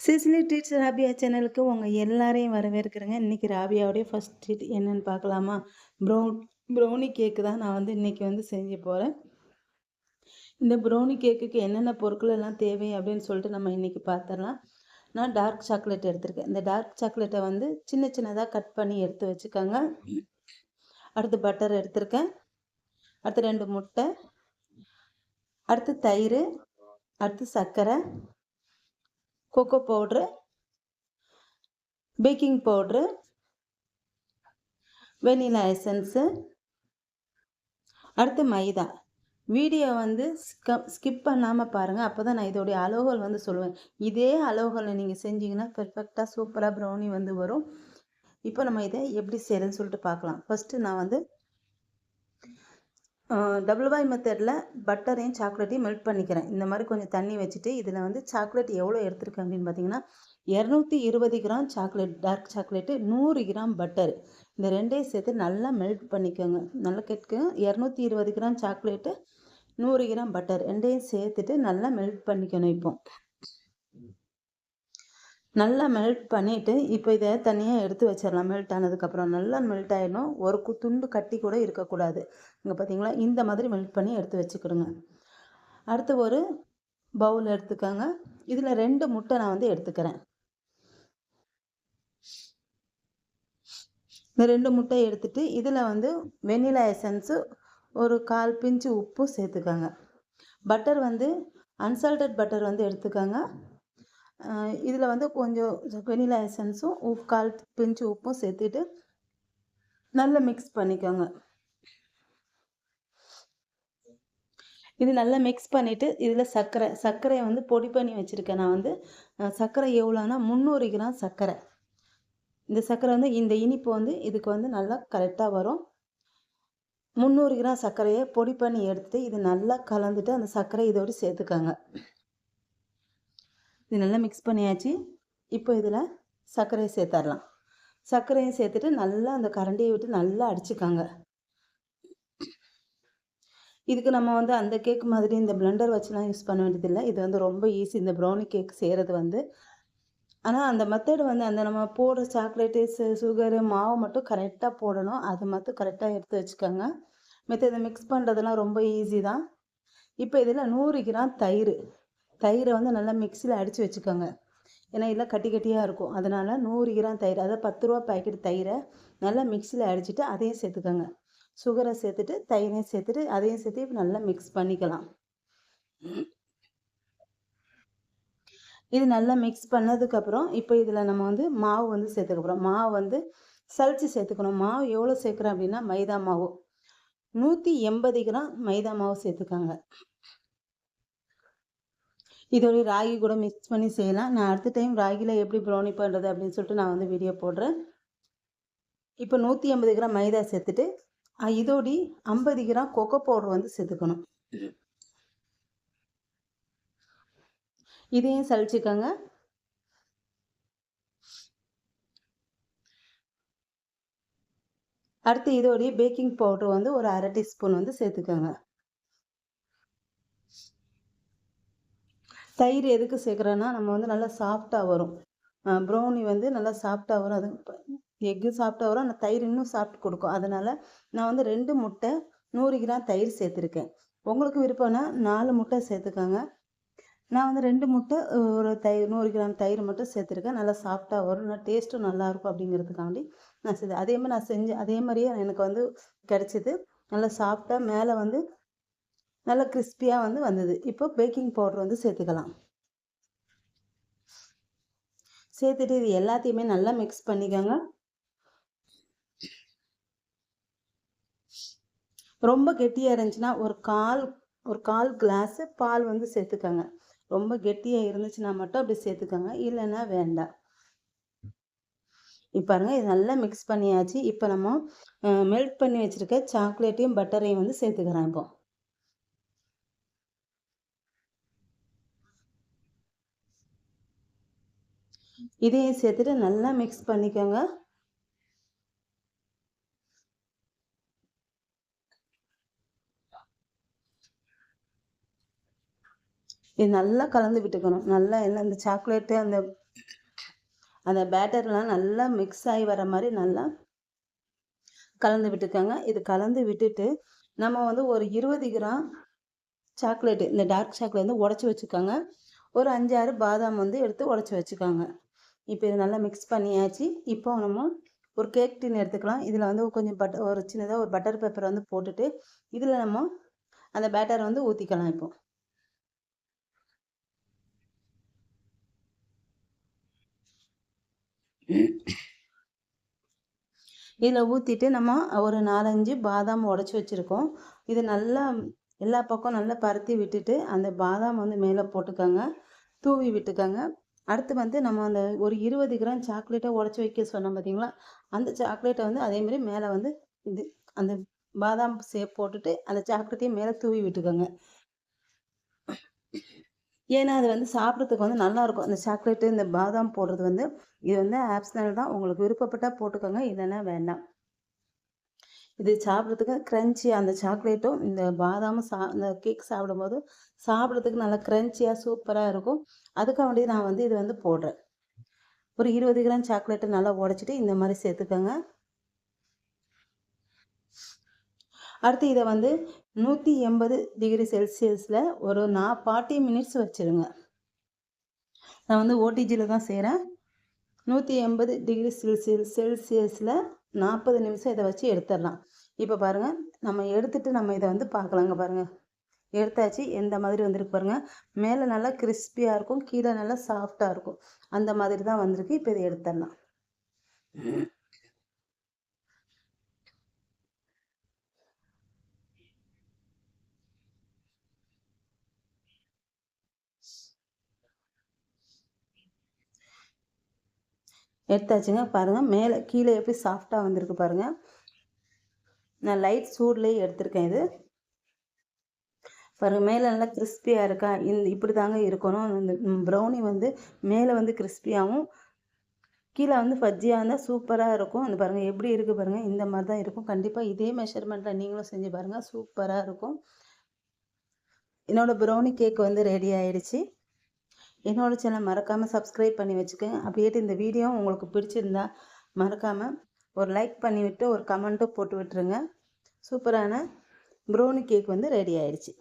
Sicily treats Rabia சேனலுக்கு உங்கள் எல்லாரையும் வரவேற்கிறேங்க. இன்றைக்கி ராபியாவுடைய ஃபஸ்ட் ட்ரீட் என்னென்னு பார்க்கலாமா? ப்ரௌனி கேக்கு தான் நான் வந்து இன்றைக்கி வந்து செஞ்சு போகிறேன். இந்த ப்ரௌனி கேக்குக்கு என்னென்ன பொருட்கள் எல்லாம் தேவை அப்படின்னு சொல்லிட்டு நம்ம இன்றைக்கி பார்த்துடலாம். நான் டார்க் சாக்லேட் எடுத்திருக்கேன். இந்த டார்க் சாக்லேட்டை வந்து சின்ன சின்னதாக கட் பண்ணி எடுத்து வச்சுக்கோங்க. அடுத்து பட்டர் எடுத்திருக்கேன். அடுத்து 2 முட்டை, அடுத்து தயிர், அடுத்து சர்க்கரை, cocoa powder, baking powder, vanilla essence, அடுத்து மைதா. வீடியோ வந்து ஸ்கிப் பண்ணாமல் பாருங்கள். அப்போ தான் நான் இதோடைய அளவுகள் வந்து சொல்லுவேன். இதே அளவுகளை நீங்கள் செஞ்சீங்கன்னா பெர்ஃபெக்டாக சூப்பராக ப்ரௌனி வந்து வரும். இப்போ நம்ம இதை எப்படி செய்கிறதுன்னு சொல்லிட்டு பார்க்கலாம். ஃபஸ்ட்டு நான் வந்து டபுள் பாய் மெத்தடில் பட்டரையும் சாக்லேட்டையும் மெல்ட் பண்ணிக்கிறேன். இந்த மாதிரி கொஞ்சம் தண்ணி வச்சுட்டு இதில் வந்து சாக்லேட் எவ்வளோ எடுத்துருக்கேன் அப்படின்னு பார்த்தீங்கன்னா 220 gram chocolate, dark chocolate, 100 gram butter. இந்த ரெண்டையும் சேர்த்து நல்லா மெல்ட் பண்ணிக்கோங்க. நல்லா கேட்குங்க. 220 கிராம் சாக்லேட்டு, 100 கிராம் பட்டர் ரெண்டையும் சேர்த்துட்டு நல்லா மெல்ட் பண்ணிக்கணும். இப்போ நல்லா மெல்ட் பண்ணிவிட்டு இப்போ இதை தனியாக எடுத்து வச்சிடலாம். மெல்ட் ஆனதுக்கப்புறம் நல்லா மெல்ட் ஆகிடணும். ஒரு துண்டு கட்டி கூட இருக்கக்கூடாது. இங்கே பார்த்தீங்களா, இந்த மாதிரி மெல்ட் பண்ணி எடுத்து வச்சுக்கிடுங்க. அடுத்து ஒரு பவுல் எடுத்துக்கோங்க. இதில் 2 முட்டை நான் வந்து எடுத்துக்கிறேன். இந்த 2 முட்டை எடுத்துட்டு இதில் வந்து வெனிலா எசன்ஸு ஒரு 1/4 பிஞ்சு உப்பு சேர்த்துக்கோங்க. பட்டர் வந்து அன்சால்டட் பட்டர் வந்து எடுத்துக்கோங்க. இதில் வந்து கொஞ்சம் வெனிலா எசன்ஸும் 1/4 பிஞ்சு உப்பும் சேர்த்துட்டு நல்லா மிக்ஸ் பண்ணிக்கோங்க. இது நல்லா மிக்ஸ் பண்ணிவிட்டு இதில் சர்க்கரையை வந்து பொடி பண்ணி வச்சுருக்கேன். நான் வந்து சர்க்கரை எவ்வளோனா 300 கிராம் சர்க்கரை. இந்த சர்க்கரை வந்து இந்த இனிப்பு வந்து இதுக்கு வந்து நல்லா கரெக்டாக வரும். 300 கிராம் சர்க்கரையை பொடி பண்ணி எடுத்துகிட்டு இது நல்லா கலந்துட்டு அந்த சர்க்கரை இதோடு சேர்த்துக்கோங்க. இது நல்லா மிக்ஸ் பண்ணியாச்சு. இப்போ இதில் சர்க்கரையை சேர்த்துடலாம். சர்க்கரையும் சேர்த்துட்டு நல்லா அந்த கரண்டியை விட்டு நல்லா அடிச்சுக்காங்க. இதுக்கு நம்ம வந்து அந்த கேக் மாதிரி இந்த பிளெண்டர் வச்சுலாம் யூஸ் பண்ண வேண்டியதில்லை. இது வந்து ரொம்ப ஈஸி இந்த ப்ரௌனி கேக் செய்கிறது வந்து. ஆனால் அந்த மெத்தடு வந்து அந்த நம்ம போடுற சாக்லேட்டு, சுகரு, மாவு மட்டும் கரெக்டாக போடணும். அது மட்டும் கரெக்டாக எடுத்து வச்சுக்கோங்க. மற்ற இதை மிக்ஸ் பண்ணுறதுலாம் ரொம்ப ஈஸி தான். இப்போ இதில் 100 கிராம் தயிரை வந்து நல்லா மிக்சியில் அடித்து வச்சுக்கோங்க. ஏன்னா இல்லை கட்டி கட்டியாக இருக்கும். அதனால் 100 கிராம் தயிர், அதாவது 10 ரூபா பாக்கெட் தயிரை நல்லா மிக்சியில் அடிச்சுட்டு அதையும் சேர்த்துக்கோங்க. சுகரை சேர்த்துட்டு தயிரையும் சேர்த்துட்டு அதையும் சேர்த்து நல்லா மிக்ஸ் பண்ணிக்கலாம். இது நல்லா மிக்ஸ் பண்ணதுக்கப்புறம் இப்போ இதில் நம்ம வந்து மாவு வந்து சேர்த்துக்கப்புறம் மாவு வந்து சலிச்சு சேர்த்துக்கணும். மாவு எவ்வளோ சேர்க்குறேன் அப்படின்னா மைதா மாவு 180 கிராம் மைதா மாவு சேர்த்துக்காங்க. இதோட ராகி கூட மிக்ஸ் பண்ணி செய்யலாம். நான் அடுத்த டைம் ராகியில் எப்படி ப்ரௌனி பண்ணுறது அப்படின்னு சொல்லிட்டு நான் வந்து வீடியோ போடுறேன். இப்போ 180 கிராம் மைதா சேர்த்துட்டு இதோடி 50 கிராம் கொக்கோ பவுடர் வந்து சேர்த்துக்கணும். இதையும் சலிச்சுக்கோங்க. அடுத்து இதோடைய பேக்கிங் பவுடர் வந்து ஒரு 1/2 டீஸ்பூன் வந்து சேர்த்துக்கோங்க. தயிர் எதுக்கு சேர்க்குறேன்னா நம்ம வந்து நல்லா சாஃப்டாக வரும். ப்ரௌனி வந்து நல்லா சாஃப்டாக வரும். அது எக்கு சாஃப்டாக வரும். ஆனால் தயிர் இன்னும் சாஃப்ட் கொடுக்கும். அதனால் நான் வந்து 2 முட்டை 100 கிராம் தயிர் சேர்த்துருக்கேன். உங்களுக்கு விருப்பம்னா 4 முட்டை சேர்த்துக்கோங்க. நான் வந்து 2 முட்டை ஒரு 100 கிராம் தயிர் மட்டும் சேர்த்துருக்கேன். நல்லா சாஃப்டாக வரும். நல்லா டேஸ்ட்டும் நல்லாயிருக்கும் அப்படிங்கிறதுக்காண்டி நான் அதே மாதிரி நான் செஞ்சேன். அதே மாதிரியே எனக்கு வந்து கிடச்சிது. நல்லா சாஃப்டாக மேலே வந்து நல்லா கிறிஸ்பியாக வந்து வந்தது. இப்போ பேக்கிங் பவுடர் வந்து சேர்த்துக்கலாம். சேர்த்துட்டு இது எல்லாத்தையுமே நல்லா மிக்ஸ் பண்ணிக்கோங்க. ரொம்ப கெட்டியாக இருந்துச்சுன்னா ஒரு கால் கிளாஸு பால் வந்து சேர்த்துக்கோங்க. ரொம்ப கெட்டியாக இருந்துச்சுன்னா மட்டும் அப்படி சேர்த்துக்கோங்க, இல்லைன்னா வேண்டாம். இப்போ பாருங்கள், இது நல்லா மிக்ஸ் பண்ணியாச்சு. இப்போ நம்ம மெல்ட் பண்ணி வச்சுருக்க சாக்லேட்டையும் பட்டரையும் வந்து சேர்த்துக்கிறேன். இப்போ இதையும் சேர்த்துட்டு நல்லா மிக்ஸ் பண்ணிக்கோங்க. இது நல்லா கலந்து விட்டுக்கணும். நல்லா எல்லாம் இந்த சாக்லேட்டு அந்த அந்த பேட்டர்லாம் நல்லா மிக்ஸ் ஆகி வர மாதிரி நல்லா கலந்து விட்டுக்கோங்க. இது கலந்து விட்டுட்டு நம்ம வந்து ஒரு 20 கிராம் சாக்லேட்டு, இந்த டார்க் சாக்லேட் வந்து உடச்சி வச்சுக்கோங்க. ஒரு 5, 6 பாதாம் வந்து எடுத்து உடச்சி வச்சுக்கோங்க. இப்போ இது நல்லா மிக்ஸ் பண்ணியாச்சு. இப்போ நம்ம ஒரு கேக் டின் எடுத்துக்கலாம். இதில் வந்து கொஞ்சம் ஒரு சின்னதாக ஒரு பட்டர் பேப்பரை வந்து போட்டுட்டு இதில் நம்ம அந்த பேட்டரை வந்து ஊற்றிக்கலாம். இப்போ இதில் ஊற்றிட்டு நம்ம ஒரு 4, 5 பாதாம் உடச்சி வச்சுருக்கோம். இது நல்லா எல்லா பக்கம் நல்லா பரத்தி விட்டுட்டு அந்த பாதாம் வந்து மேலே போட்டுக்கோங்க, தூவி விட்டுக்கோங்க. அடுத்து வந்து நம்ம அந்த ஒரு 20 கிராம் சாக்லேட்டை உடச்சி வைக்க சொன்னோம் பார்த்தீங்களா, அந்த சாக்லேட்டை வந்து அதேமாதிரி மேலே வந்து இது அந்த பாதாம் சேப் போட்டுட்டு அந்த சாக்லேட்டையும் மேலே தூவி விட்டுக்கோங்க. ஏன்னா அது வந்து சாப்பிட்றதுக்கு வந்து நல்லாயிருக்கும். அந்த சாக்லேட்டு இந்த பாதாம் போடுறது வந்து இது வந்து ஆப்ஷனல் தான். உங்களுக்கு விருப்பப்பட்டால் போட்டுக்கோங்க, இல்லைன்னா வேண்டாம். இது சாப்பிட்றதுக்கு க்ரன்ச்சி அந்த சாக்லேட்டும் இந்த பாதாமும் இந்த கேக் சாப்பிடும்போது சாப்பிட்றதுக்கு நல்லா க்ரன்ச்சியாக சூப்பராக இருக்கும். அதுக்காக வேண்டி நான் வந்து இது வந்து போடுறேன். ஒரு 20 கிராம் சாக்லேட்டை நல்லா உடச்சிட்டு இந்த மாதிரி சேர்த்துக்கோங்க. அடுத்து இதை வந்து 180 டிகிரி செல்சியஸில் ஒரு 40 மினிட்ஸ் வச்சுருங்க. நான் வந்து ஓடிஜியில் தான் செய்கிறேன். 180 டிகிரி செல்சியஸில் 40 நிமிஷம் இதை வச்சு எடுத்துடலாம். இப்போ பாருங்கள், நம்ம எடுத்துட்டு நம்ம இதை வந்து பார்க்கலாங்க. பாருங்கள், எடுத்தாச்சு. எந்த மாதிரி வந்திருக்கு பாருங்கள். மேலே நல்லா கிறிஸ்பியாக இருக்கும், கீழே நல்லா சாஃப்டாக இருக்கும். அந்த மாதிரி தான் வந்திருக்கு. இப்போ இதை எடுத்துடலாம். எடுத்தாச்சுங்க. பாருங்கள், மேலே கீழே எப்படி சாஃப்டாக வந்திருக்கு பாருங்கள். நான் லைட் சூட்லேயே எடுத்திருக்கேன். இது பாருங்கள், மேலே நல்லா கிறிஸ்பியாக இருக்கா? இப்படி தாங்க இருக்கணும். இந்த ப்ரௌனி வந்து மேலே வந்து கிறிஸ்பியாகவும் கீழே வந்து ஃபஜ்ஜியாக இருந்தால் சூப்பராக இருக்கும். அந்த பாருங்கள் எப்படி இருக்குது பாருங்கள். இந்த மாதிரி தான் இருக்கும். கண்டிப்பாக இதே மெஷர்மெண்ட்டில் நீங்களும் செஞ்சு பாருங்கள், சூப்பராக இருக்கும். என்னோடய ப்ரௌனி கேக் வந்து ரெடி ஆகிடுச்சு. என்னோடய சேனல் மறக்காமல் சப்ஸ்கிரைப் பண்ணி வச்சுக்கோங்க. அப்படியே இந்த வீடியோ உங்களுக்கு பிடிச்சிருந்தா மறக்காமல் ஒரு லைக் பண்ணிவிட்டு ஒரு கமெண்ட்டும் போட்டு விட்டுருங்க. சூப்பரான ப்ரௌனி கேக் வந்து ரெடி ஆகிடுச்சு.